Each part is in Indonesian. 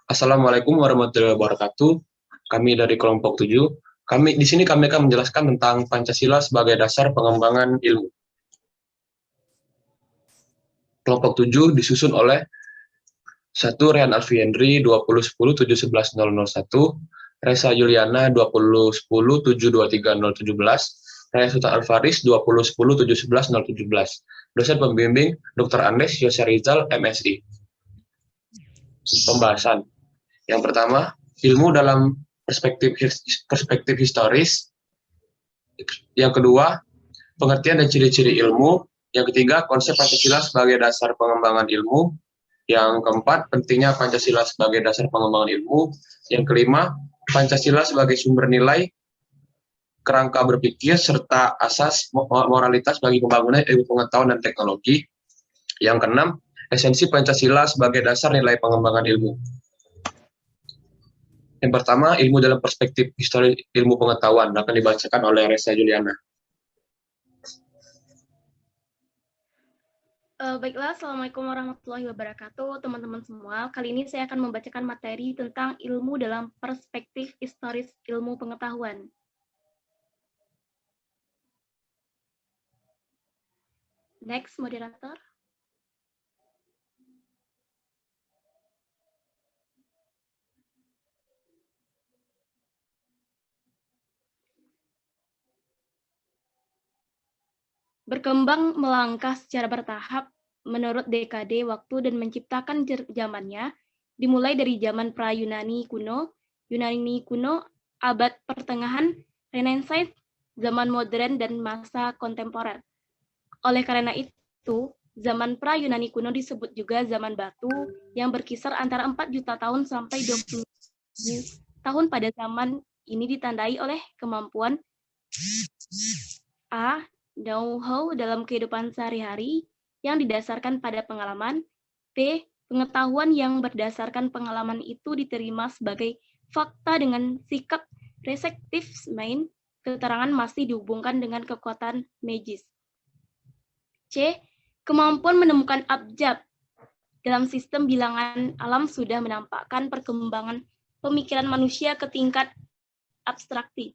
Assalamualaikum warahmatullahi wabarakatuh. Kami dari kelompok 7. Di sini kami akan menjelaskan tentang Pancasila sebagai dasar pengembangan ilmu. Kelompok 7 disusun oleh 1. Rehan Alfiandri 2010-711-001, Reza Juliana 2010-723-017, Raya Sultan Alfaris 2010-711-017. Dosen pembimbing Dr. Andes Yose Rizal, MSI. Pembahasan. Yang pertama, ilmu dalam perspektif historis. Yang kedua, pengertian dan ciri-ciri ilmu. Yang ketiga, konsep Pancasila sebagai dasar pengembangan ilmu. Yang keempat, pentingnya Pancasila sebagai dasar pengembangan ilmu. Yang kelima, Pancasila sebagai sumber nilai, kerangka berpikir, serta asas moralitas bagi pembangunan ilmu pengetahuan dan teknologi. Yang keenam, esensi Pancasila sebagai dasar nilai pengembangan ilmu. Yang pertama, ilmu dalam perspektif histori ilmu pengetahuan akan dibacakan oleh Reza Juliana. Baiklah, Assalamualaikum warahmatullahi wabarakatuh, teman-teman semua. Kali ini saya akan membacakan materi tentang ilmu dalam perspektif historis ilmu pengetahuan. Next, moderator. Berkembang melangkah secara bertahap menurut dekade waktu dan menciptakan zamannya, dimulai dari zaman pra-Yunani kuno, abad pertengahan, Renaissance, zaman modern, dan masa kontemporer. Oleh karena itu, zaman pra-Yunani kuno disebut juga zaman batu yang berkisar antara 4 juta tahun sampai 20 tahun. Pada zaman ini ditandai oleh kemampuan A. Know-how dalam kehidupan sehari-hari yang didasarkan pada pengalaman. B. Pengetahuan yang berdasarkan pengalaman itu diterima sebagai fakta dengan sikap reseptif main. Keterangan masih dihubungkan dengan kekuatan magis. C. Kemampuan menemukan abjad dalam sistem bilangan alam sudah menampakkan perkembangan pemikiran manusia ke tingkat abstraksi.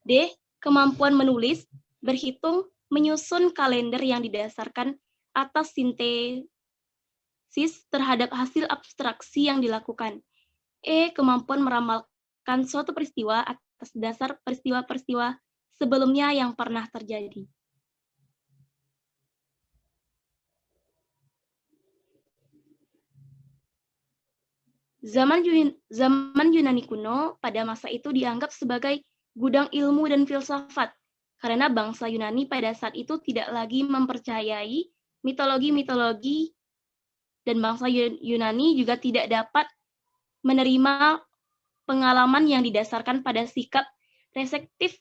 D. Kemampuan menulis, berhitung, menyusun kalender yang didasarkan atas sintesis terhadap hasil abstraksi yang dilakukan. E. Kemampuan meramalkan suatu peristiwa atas dasar peristiwa-peristiwa sebelumnya yang pernah terjadi. Zaman Yunani kuno pada masa itu dianggap sebagai gudang ilmu dan filsafat, karena bangsa Yunani pada saat itu tidak lagi mempercayai mitologi-mitologi, dan bangsa Yunani juga tidak dapat menerima pengalaman yang didasarkan pada sikap reseptif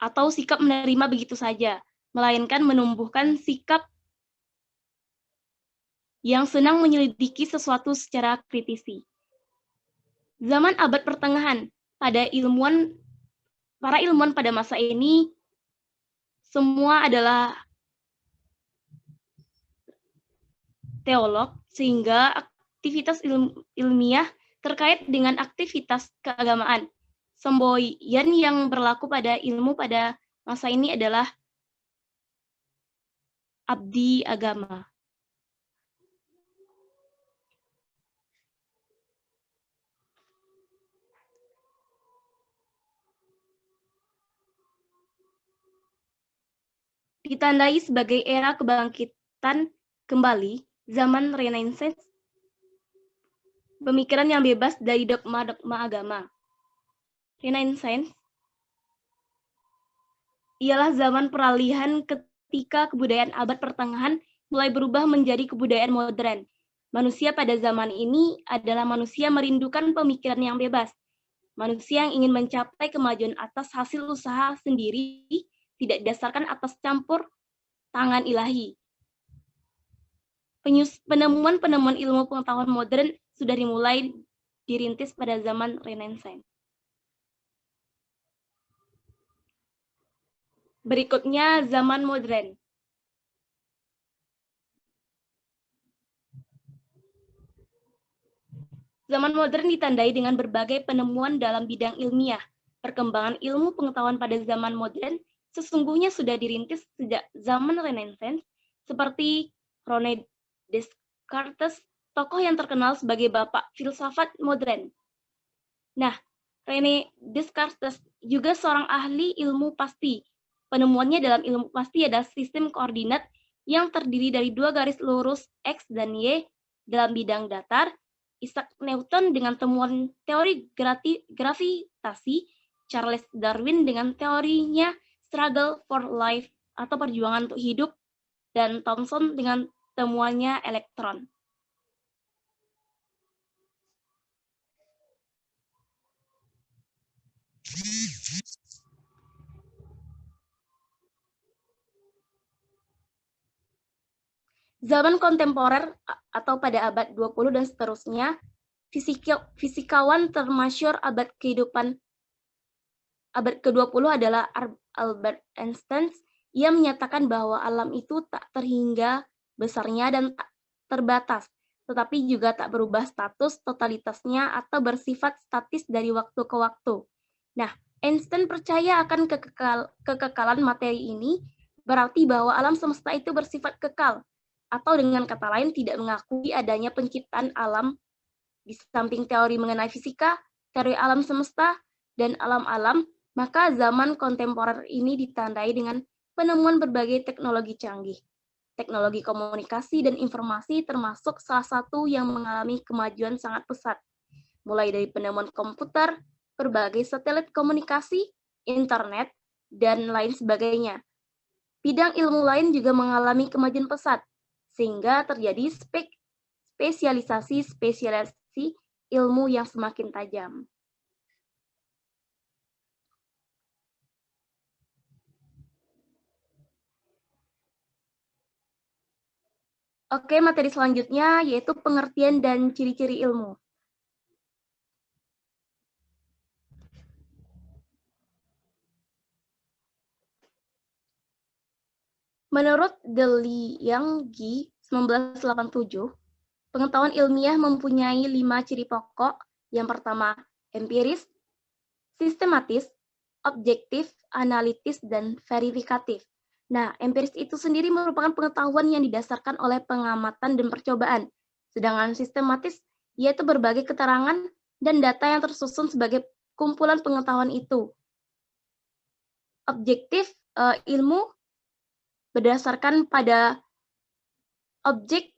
atau sikap menerima begitu saja, melainkan menumbuhkan sikap yang senang menyelidiki sesuatu secara kritisi. Zaman abad pertengahan, para ilmuwan pada masa ini semua adalah teolog, sehingga aktivitas ilmiah terkait dengan aktivitas keagamaan. Semboyan yang berlaku pada ilmu pada masa ini adalah abdi agama. Ditandai sebagai era kebangkitan kembali, zaman Renaissance, pemikiran yang bebas dari dogma-dogma agama. Renaissance ialah zaman peralihan ketika kebudayaan abad pertengahan mulai berubah menjadi kebudayaan modern. Manusia pada zaman ini adalah manusia merindukan pemikiran yang bebas. Manusia yang ingin mencapai kemajuan atas hasil usaha sendiri, tidak didasarkan atas campur tangan ilahi. Penemuan-penemuan ilmu pengetahuan modern sudah dimulai dirintis pada zaman Renaissance. Berikutnya, zaman modern. Zaman modern ditandai dengan berbagai penemuan dalam bidang ilmiah. Perkembangan ilmu pengetahuan pada zaman modern sesungguhnya sudah dirintis sejak zaman Renaissance, seperti René Descartes, tokoh yang terkenal sebagai bapak filsafat modern. Nah, René Descartes juga seorang ahli ilmu pasti. Penemuannya dalam ilmu pasti adalah sistem koordinat yang terdiri dari dua garis lurus X dan Y dalam bidang datar. Isaac Newton dengan temuan teori gravitasi, Charles Darwin dengan teorinya struggle for life atau perjuangan untuk hidup, dan Thomson dengan temuannya elektron. Zaman kontemporer atau pada abad 20 dan seterusnya, fisikawan termasyhur abad ke-20 adalah Albert Einstein. Ia menyatakan bahwa alam itu tak terhingga besarnya dan tak terbatas, tetapi juga tak berubah status totalitasnya atau bersifat statis dari waktu ke waktu. Nah, Einstein percaya akan kekekalan materi ini, berarti bahwa alam semesta itu bersifat kekal, atau dengan kata lain tidak mengakui adanya penciptaan alam. Di samping teori mengenai fisika, teori alam semesta, dan alam-alam, maka zaman kontemporer ini ditandai dengan penemuan berbagai teknologi canggih. Teknologi komunikasi dan informasi termasuk salah satu yang mengalami kemajuan sangat pesat, mulai dari penemuan komputer, berbagai satelit komunikasi, internet, dan lain sebagainya. Bidang ilmu lain juga mengalami kemajuan pesat, sehingga terjadi spesialisasi ilmu yang semakin tajam. Oke, materi selanjutnya yaitu pengertian dan ciri-ciri ilmu. Menurut Li Yang 1987, pengetahuan ilmiah mempunyai 5 ciri pokok. Yang pertama, empiris, sistematis, objektif, analitis, dan verifikatif. Nah, empiris itu sendiri merupakan pengetahuan yang didasarkan oleh pengamatan dan percobaan. Sedangkan sistematis yaitu berbagai keterangan dan data yang tersusun sebagai kumpulan pengetahuan itu. Objektif ilmu berdasarkan pada objek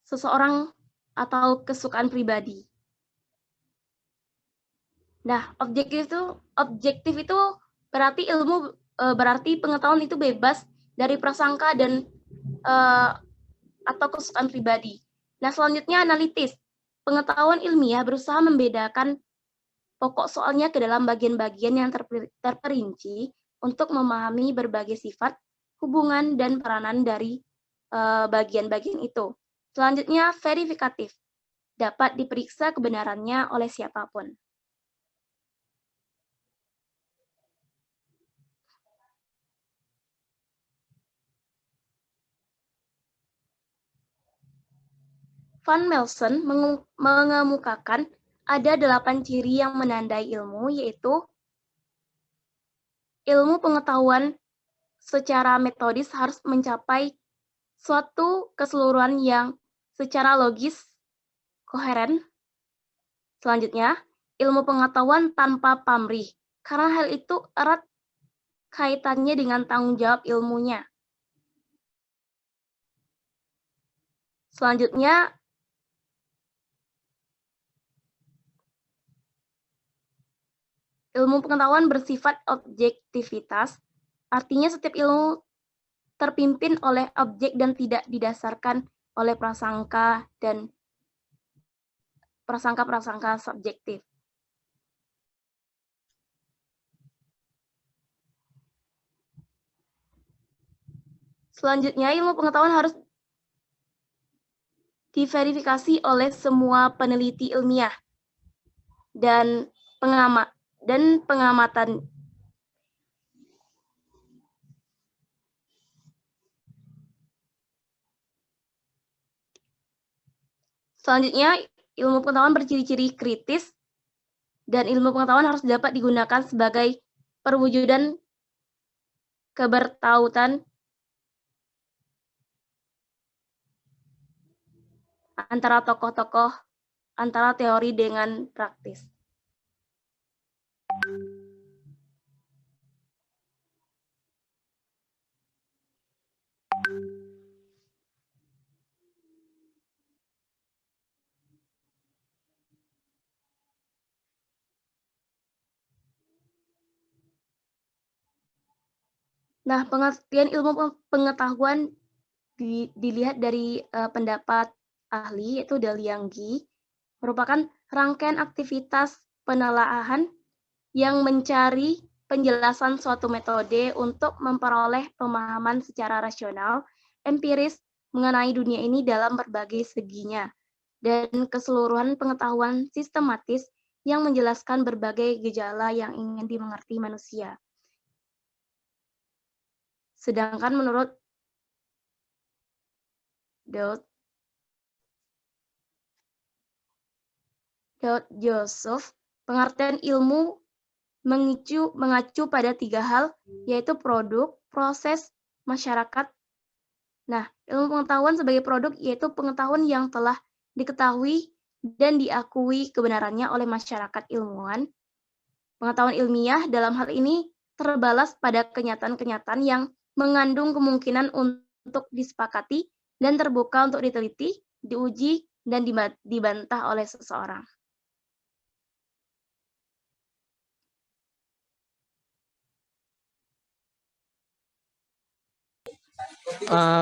seseorang atau kesukaan pribadi. Nah, objektif itu berarti berarti pengetahuan itu bebas dari prasangka dan atau kesukaan pribadi. Nah, selanjutnya analitis. Pengetahuan ilmiah berusaha membedakan pokok soalnya ke dalam bagian-bagian yang terperinci untuk memahami berbagai sifat, hubungan, dan peranan dari bagian-bagian itu. Selanjutnya, verifikatif. Dapat diperiksa kebenarannya oleh siapapun. Van Melsen mengemukakan ada 8 ciri yang menandai ilmu, yaitu ilmu pengetahuan secara metodis harus mencapai suatu keseluruhan yang secara logis koheren. Selanjutnya, ilmu pengetahuan tanpa pamrih, karena hal itu erat kaitannya dengan tanggung jawab ilmunya. Selanjutnya, ilmu pengetahuan bersifat objektivitas, artinya setiap ilmu terpimpin oleh objek dan tidak didasarkan oleh prasangka dan prasangka-prasangka subjektif. Selanjutnya, ilmu pengetahuan harus diverifikasi oleh semua peneliti ilmiah dan pengamatan. Selanjutnya, ilmu pengetahuan berciri-ciri kritis, dan ilmu pengetahuan harus dapat digunakan sebagai perwujudan kebertautan antara tokoh-tokoh, antara teori dengan praktis. Nah, pengertian ilmu pengetahuan dilihat dari pendapat ahli, yaitu Daliang Gi, merupakan rangkaian aktivitas penelaahan yang mencari penjelasan suatu metode untuk memperoleh pemahaman secara rasional, empiris mengenai dunia ini dalam berbagai seginya, dan keseluruhan pengetahuan sistematis yang menjelaskan berbagai gejala yang ingin dimengerti manusia. Sedangkan menurut Daud Joseph, pengertian ilmu mengacu pada 3 hal, yaitu produk, proses, masyarakat. Nah, ilmu pengetahuan sebagai produk yaitu pengetahuan yang telah diketahui dan diakui kebenarannya oleh masyarakat ilmuwan. Pengetahuan ilmiah dalam hal ini terbalas pada kenyataan-kenyataan yang mengandung kemungkinan untuk disepakati dan terbuka untuk diteliti, diuji, dan dibantah oleh seseorang.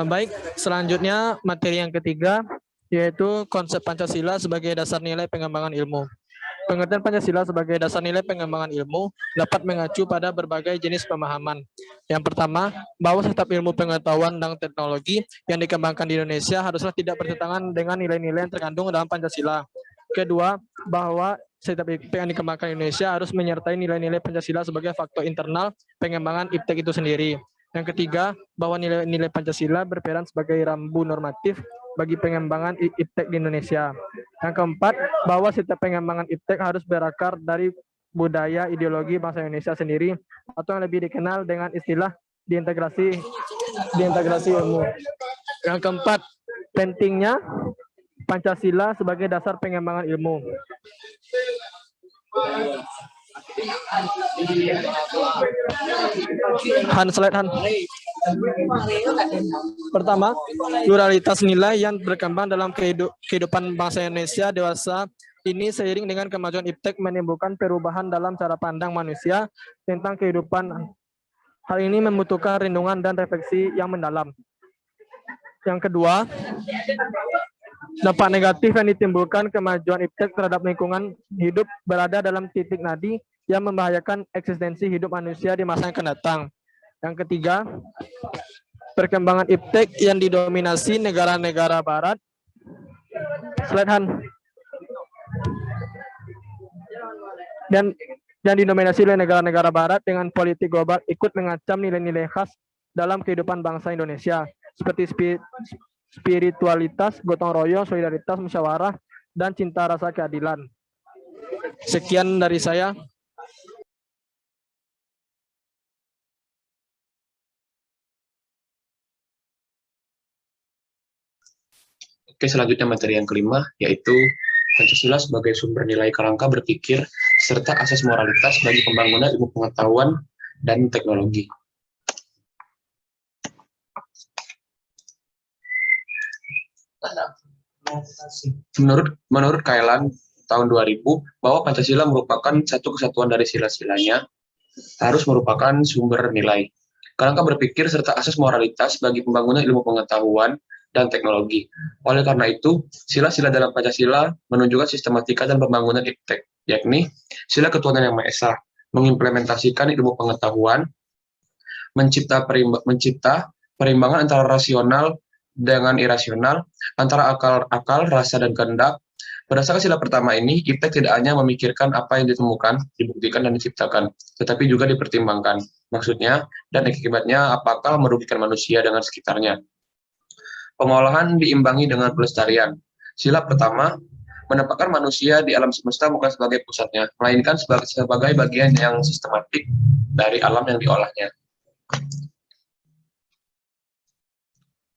Baik, selanjutnya materi yang ketiga, yaitu konsep Pancasila sebagai dasar nilai pengembangan ilmu. Pengertian Pancasila sebagai dasar nilai pengembangan ilmu dapat mengacu pada berbagai jenis pemahaman. Yang pertama, bahwa setiap ilmu pengetahuan dan teknologi yang dikembangkan di Indonesia haruslah tidak bertentangan dengan nilai-nilai yang terkandung dalam Pancasila. Kedua, bahwa setiap IPTEK yang dikembangkan di Indonesia harus menyertai nilai-nilai Pancasila sebagai faktor internal pengembangan IPTEK itu sendiri. Yang ketiga, bahwa nilai-nilai Pancasila berperan sebagai rambu normatif bagi pengembangan IPTEK di Indonesia. Yang keempat, bahwa setiap pengembangan IPTEK harus berakar dari budaya ideologi bangsa Indonesia sendiri, atau yang lebih dikenal dengan istilah diintegrasi ilmu. Yang keempat, pentingnya Pancasila sebagai dasar pengembangan ilmu. Slide. Pertama, pluralitas nilai yang berkembang dalam kehidupan bangsa Indonesia dewasa ini seiring dengan kemajuan IPTEK menimbulkan perubahan dalam cara pandang manusia tentang kehidupan. Hal ini membutuhkan renungan dan refleksi yang mendalam. Yang kedua, dampak negatif yang ditimbulkan kemajuan IPTEK terhadap lingkungan hidup berada dalam titik nadi yang membahayakan eksistensi hidup manusia di masa yang akan datang. Yang ketiga, perkembangan IPTEK yang didominasi negara-negara barat. Slide Han. Dan didominasi oleh negara-negara barat dengan politik global ikut mengancam nilai-nilai khas dalam kehidupan bangsa Indonesia, seperti spiritualitas, gotong royong, solidaritas, musyawarah, dan cinta rasa keadilan. Sekian dari saya. Oke, selanjutnya materi yang kelima, yaitu Pancasila sebagai sumber nilai kerangka berpikir serta asas moralitas bagi pembangunan ilmu pengetahuan dan teknologi. Menurut Kailan tahun 2000 bahwa Pancasila merupakan satu kesatuan dari sila-silanya, harus merupakan sumber nilai, kerangka berpikir serta asas moralitas bagi pembangunan ilmu pengetahuan dan teknologi. Oleh karena itu, sila-sila dalam Pancasila menunjukkan sistematika dan pembangunan IPTEK, yakni sila ketuhanan yang Maha Esa, mengimplementasikan ilmu pengetahuan, mencipta perimbangan antara rasional dengan irasional, antara akal, rasa, dan kehendak. Berdasarkan sila pertama ini, IPTEK tidak hanya memikirkan apa yang ditemukan, dibuktikan, dan diciptakan, tetapi juga dipertimbangkan maksudnya dan akibatnya apakah merugikan manusia dengan sekitarnya. Pengolahan diimbangi dengan pelestarian. Sila pertama, menempatkan manusia di alam semesta bukan sebagai pusatnya, melainkan sebagai bagian yang sistematik dari alam yang diolahnya.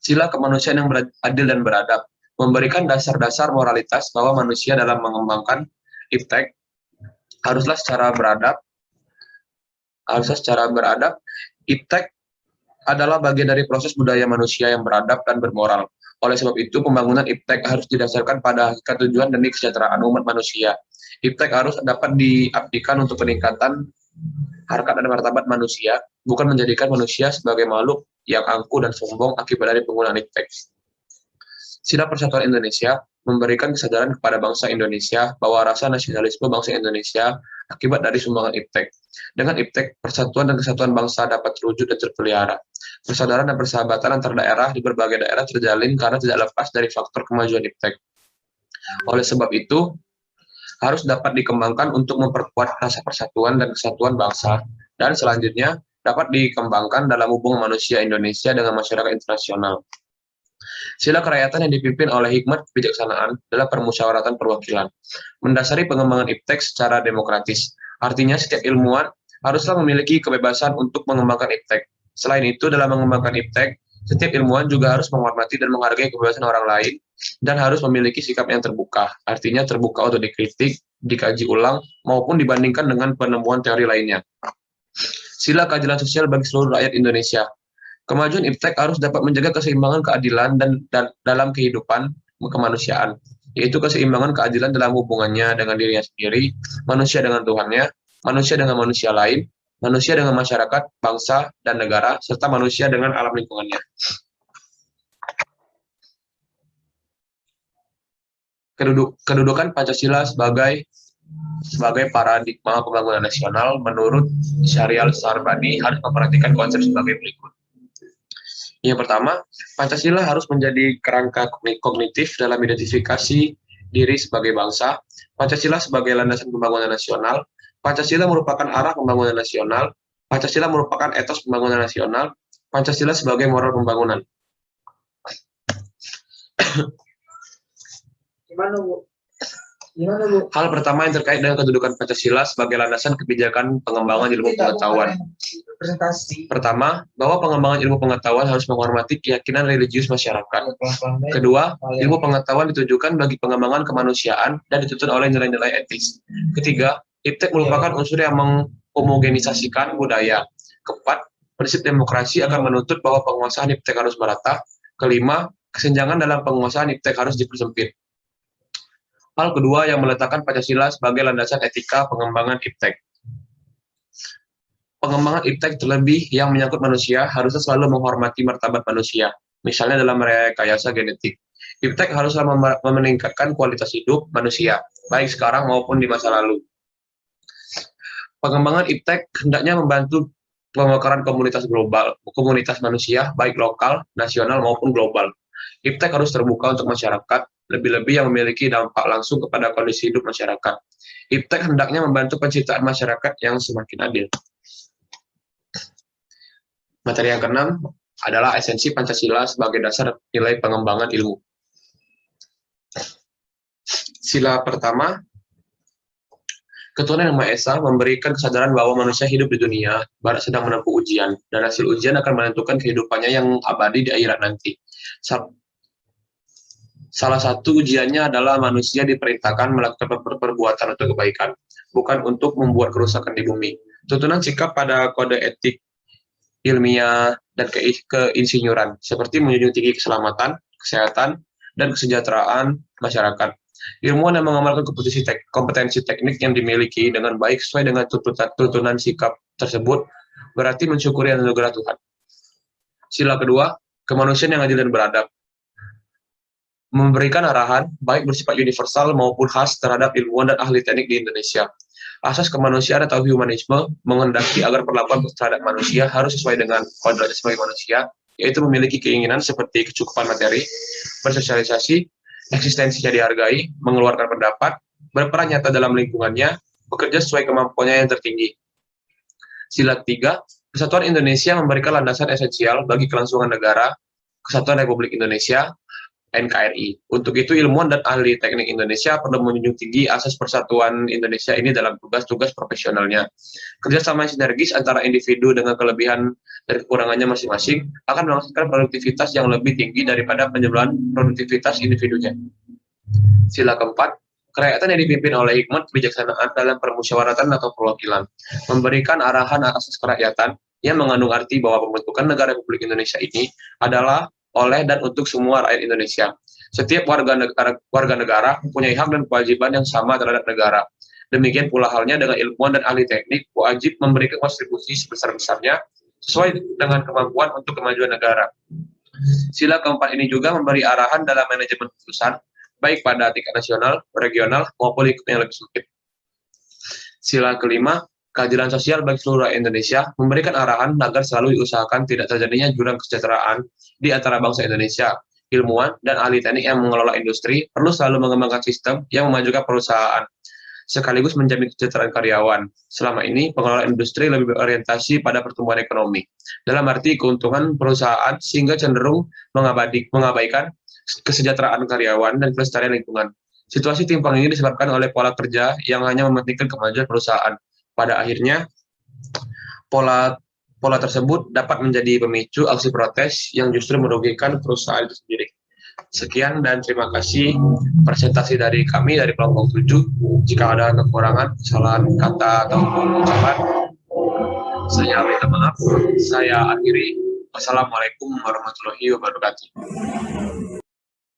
Sila kemanusiaan yang adil dan beradab, memberikan dasar-dasar moralitas bahwa manusia dalam mengembangkan iptek haruslah secara beradab. Iptek adalah bagian dari proses budaya manusia yang beradab dan bermoral. Oleh sebab itu, pembangunan iptek harus didasarkan pada hakikat tujuan demi kesejahteraan umat manusia. Iptek harus dapat diabdikan untuk peningkatan harkat dan martabat manusia, bukan menjadikan manusia sebagai makhluk yang angkuh dan sombong akibat dari penggunaan iptek. Sila Persatuan Indonesia memberikan kesadaran kepada bangsa Indonesia bahwa rasa nasionalisme bangsa Indonesia akibat dari sumbangan iptek. Dengan iptek, persatuan dan kesatuan bangsa dapat terwujud dan terpelihara. Persaudaraan dan persahabatan antar daerah di berbagai daerah terjalin karena tidak lepas dari faktor kemajuan iptek. Oleh sebab itu, harus dapat dikembangkan untuk memperkuat rasa persatuan dan kesatuan bangsa, dan selanjutnya dapat dikembangkan dalam hubungan manusia Indonesia dengan masyarakat internasional. Sila kerakyatan yang dipimpin oleh hikmat kebijaksanaan adalah permusyawaratan perwakilan, mendasari pengembangan iptek secara demokratis. Artinya setiap ilmuwan haruslah memiliki kebebasan untuk mengembangkan iptek. Selain itu, dalam mengembangkan iptek, setiap ilmuwan juga harus menghormati dan menghargai kebebasan orang lain dan harus memiliki sikap yang terbuka. Artinya terbuka untuk dikritik, dikaji ulang, maupun dibandingkan dengan penemuan teori lainnya. Sila keadilan sosial bagi seluruh rakyat Indonesia. Kemajuan iptek harus dapat menjaga keseimbangan keadilan dan dalam kehidupan kemanusiaan, yaitu keseimbangan keadilan dalam hubungannya dengan dirinya sendiri, manusia dengan Tuhannya, manusia dengan manusia lain, manusia dengan masyarakat, bangsa, dan negara, serta manusia dengan alam lingkungannya. Kedudukan Pancasila sebagai paradigma pembangunan nasional menurut Syahrial Sarbani harus memperhatikan konsep sebagai berikut. Yang pertama, Pancasila harus menjadi kerangka kognitif dalam identifikasi diri sebagai bangsa. Pancasila sebagai landasan pembangunan nasional. Pancasila merupakan arah pembangunan nasional. Pancasila merupakan etos pembangunan nasional. Pancasila sebagai moral pembangunan. Hal pertama yang terkait dengan kedudukan Pancasila sebagai landasan kebijakan pengembangan ilmu pengetahuan. Pertama, bahwa pengembangan ilmu pengetahuan harus menghormati keyakinan religius masyarakat. Kedua, ilmu pengetahuan ditujukan bagi pengembangan kemanusiaan dan dituntun oleh nilai-nilai etis. Ketiga, iptek merupakan unsur yang menghomogenisasikan budaya. Keempat, prinsip demokrasi akan menuntut bahwa penguasaan iptek harus merata. Kelima, kesenjangan dalam penguasaan iptek harus dipersempit. Hal kedua yang meletakkan Pancasila sebagai landasan etika pengembangan iptek. Pengembangan iptek terlebih yang menyangkut manusia harusnya selalu menghormati martabat manusia, misalnya dalam rekayasa genetik. Iptek haruslah meningkatkan kualitas hidup manusia, baik sekarang maupun di masa lalu. Pengembangan iptek hendaknya membantu pemekaran komunitas global, komunitas manusia, baik lokal, nasional maupun global. Iptek harus terbuka untuk masyarakat, lebih-lebih yang memiliki dampak langsung kepada kondisi hidup masyarakat. Iptek hendaknya membantu penciptaan masyarakat yang semakin adil. Materi yang keenam adalah esensi Pancasila sebagai dasar nilai pengembangan ilmu. Sila pertama, Ketuhanan Yang Maha Esa memberikan kesadaran bahwa manusia hidup di dunia, barat sedang menempuh ujian, dan hasil ujian akan menentukan kehidupannya yang abadi di akhirat nanti. Salah satu ujiannya adalah manusia diperintahkan melakukan perbuatan untuk kebaikan, bukan untuk membuat kerusakan di bumi. Tuntunan sikap pada kode etik ilmiah dan keinsinyuran, seperti menjunjung tinggi keselamatan, kesehatan, dan kesejahteraan masyarakat. Ilmuwan yang mengamalkan kompetensi teknik yang dimiliki dengan baik sesuai dengan tuntunan sikap tersebut, berarti mensyukuri anugerah Tuhan. Sila kedua, kemanusiaan yang adil dan beradab. Memberikan arahan, baik bersifat universal maupun khas terhadap ilmuwan dan ahli teknik di Indonesia. Asas kemanusiaan atau humanisme menghendaki agar perlakuan terhadap manusia harus sesuai dengan kodratnya sebagai manusia, yaitu memiliki keinginan seperti kecukupan materi, bersosialisasi, eksistensinya dihargai, mengeluarkan pendapat, berperan nyata dalam lingkungannya, bekerja sesuai kemampuannya yang tertinggi. Sila ketiga, Persatuan Indonesia memberikan landasan esensial bagi kelangsungan negara, Kesatuan Republik Indonesia, NKRI. Untuk itu, ilmuwan dan ahli teknik Indonesia perlu menjunjung tinggi asas persatuan Indonesia ini dalam tugas-tugas profesionalnya. Kerjasama sinergis antara individu dengan kelebihan dan kekurangannya masing-masing akan menghasilkan produktivitas yang lebih tinggi daripada penjumlahan produktivitas individunya. Sila keempat, kerakyatan yang dipimpin oleh hikmat kebijaksanaan dalam permusyawaratan atau perwakilan, memberikan arahan asas kerakyatan yang mengandung arti bahwa pembentukan negara Republik Indonesia ini adalah oleh dan untuk semua rakyat Indonesia. Setiap warga negara mempunyai hak dan kewajiban yang sama terhadap negara. Demikian pula halnya dengan ilmuwan dan ahli teknik, wajib memberikan kontribusi sebesar-besarnya sesuai dengan kemampuan untuk kemajuan negara. Sila keempat ini juga memberi arahan dalam manajemen keputusan, baik pada tingkat nasional, regional, maupun lingkup yang lebih sempit. Sila kelima, keadilan sosial bagi seluruh rakyat Indonesia, memberikan arahan agar selalu diusahakan tidak terjadinya jurang kesejahteraan di antara bangsa Indonesia. Ilmuwan dan ahli teknik yang mengelola industri perlu selalu mengembangkan sistem yang memajukan perusahaan, sekaligus menjamin kesejahteraan karyawan. Selama ini, pengelola industri lebih berorientasi pada pertumbuhan ekonomi, dalam arti keuntungan perusahaan, sehingga cenderung mengabaikan kesejahteraan karyawan dan kelestarian lingkungan. Situasi timpang ini disebabkan oleh pola kerja yang hanya mementingkan kemajuan perusahaan. Pada akhirnya, pola tersebut dapat menjadi pemicu aksi protes yang justru merugikan perusahaan itu sendiri. Sekian dan terima kasih presentasi dari kami dari kelompok 7. Jika ada kekurangan, kesalahan kata atau ucapan, saya minta maaf. Saya akhiri. Wassalamualaikum warahmatullahi wabarakatuh.